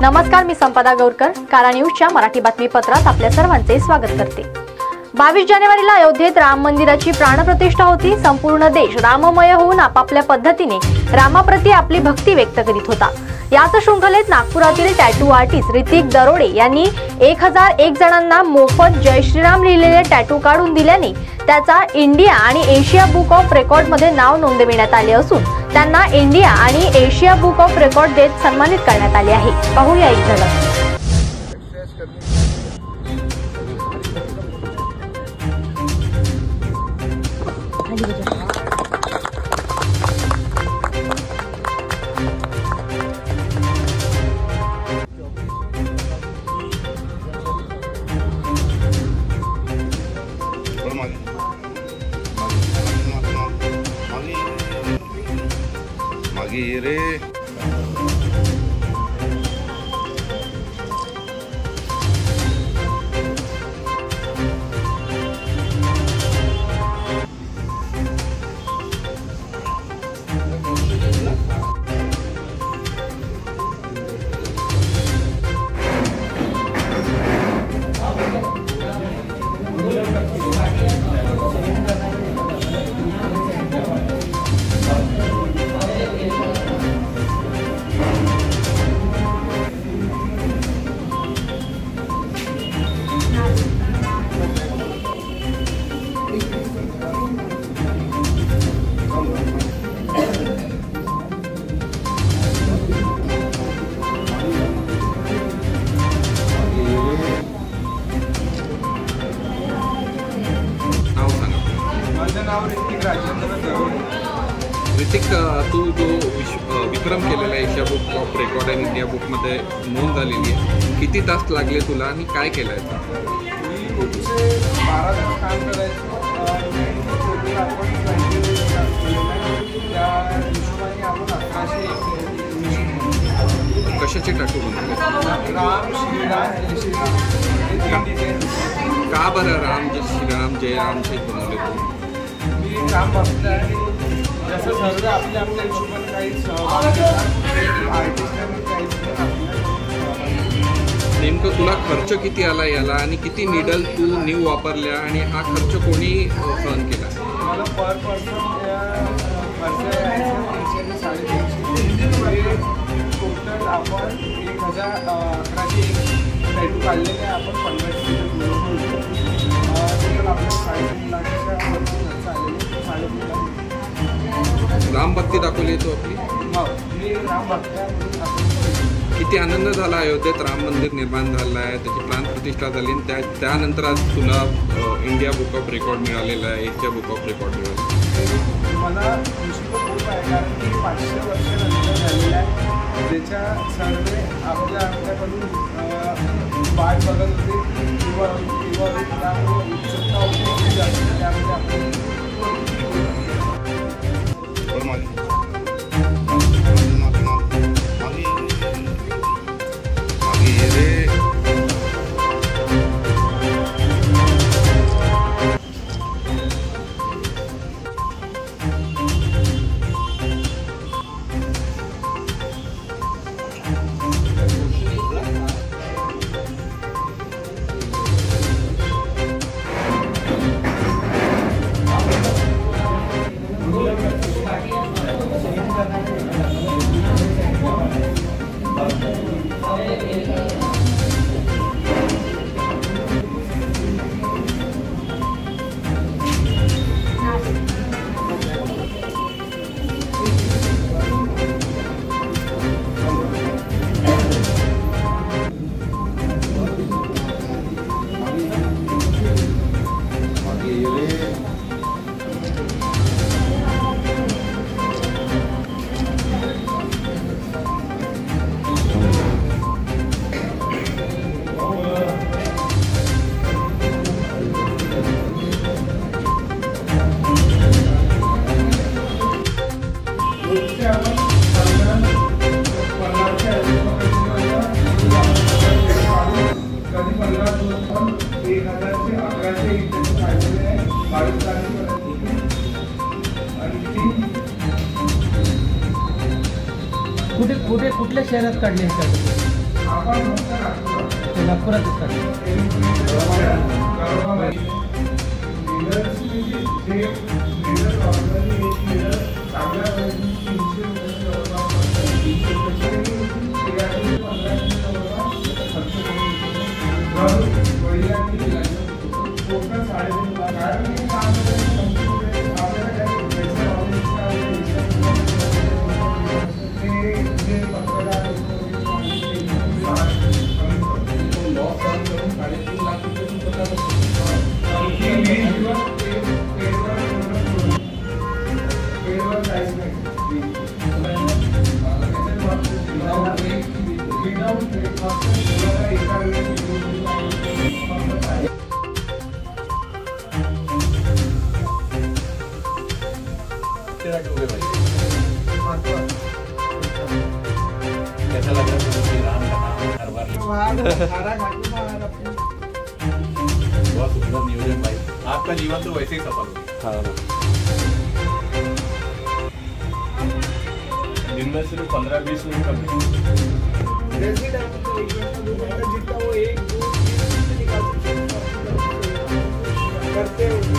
नमस्कार, मी संपदा गौरकर, कारा न्यूजच्या मराठी बातमीपत्रात आपल्या सर्वांचे स्वागत करते। 22 जानेवारीला अयोध्येत राम मंदिराची प्राणप्रतिष्ठा होती। संपूर्ण देश राममय होऊन आपापल्या पद्धतीने रामाप्रती आपली भक्ती व्यक्त करीत होता। याच शृंखलेत नागपुरातील टॅटू आर्टिस्ट ऋतिक दरोडे यांनी 1001 जणांना मोफत जय श्रीराम लिहिलेले टॅटू काढून दिल्याने त्याचा इंडिया आणि एशिया बुक ऑफ रेकॉर्ड मध्ये नाव नोंदविण्यात आले असून त्यांना इंडिया आणि एशिया बुक ऑफ रेकॉर्ड देत सन्मानित करण्यात आले आहे। पाहूया एक झलक। मागे रे ऋतिक, तू जो विक्रम केलेला आहे एशिया बुक ऑफ रेकॉर्ड आणि इंडिया बुकमध्ये नोंद झालेली आहे, किती तास लागले तुला आणि काय केलं आहे? मी 12 तास काम करायचो आणि आपण त्या हिशोबाने आपण 1101 कशाचे टॅटू बनवले? राम श्रीराम जय श्रीराम का बरं राम जय श्रीराम जय रामचे बनवले तू? मी राम भक्त आणि जसं सर्व आपल्या हिशोबाने काही आर्टिस्टांनी काही नेमकं तुला खर्च किती आला याला आणि किती निडल तू न्यू वापरल्या आणि हा खर्च कोणी सहन केला? मला पर पर्सन खर्च यायचं 300 ते 350 टोटल आपण 1101 टॅटू काढलेले आपण 1500 टोटल आपल्या 3.5 लाखाच्या वरती खर्च आलेले 3.5 लाख। राम भक्ती दाखवली तू आपली? हो, मी राम भक्त। किती आनंद झाला अयोध्येत राम मंदिर निर्माण झालं आहे, त्याची प्राणप्रतिष्ठा झाली आणि त्यानंतर आज तुला इंडिया बुक ऑफ रेकॉर्ड मिळालेला आहे, एशिया बुक ऑफ रेकॉर्ड मिळालं। मला खुशी खूप आहे कारण की 500 वर्षानंतर झालेलं आहे, ज्याच्या सर्व आपल्याकडून वाट बघत होते किंवा त्यामुळे उत्सुकता होती त्यामध्ये आपण कुठल्या शहरात काढले? कैसा लग रहा है राम का नाम हर बार बहुत सुंदर नियोजन भाई, आपका जीवन तो वैसे ही सफल हो। दिन में सिर्फ 15-20 मिनट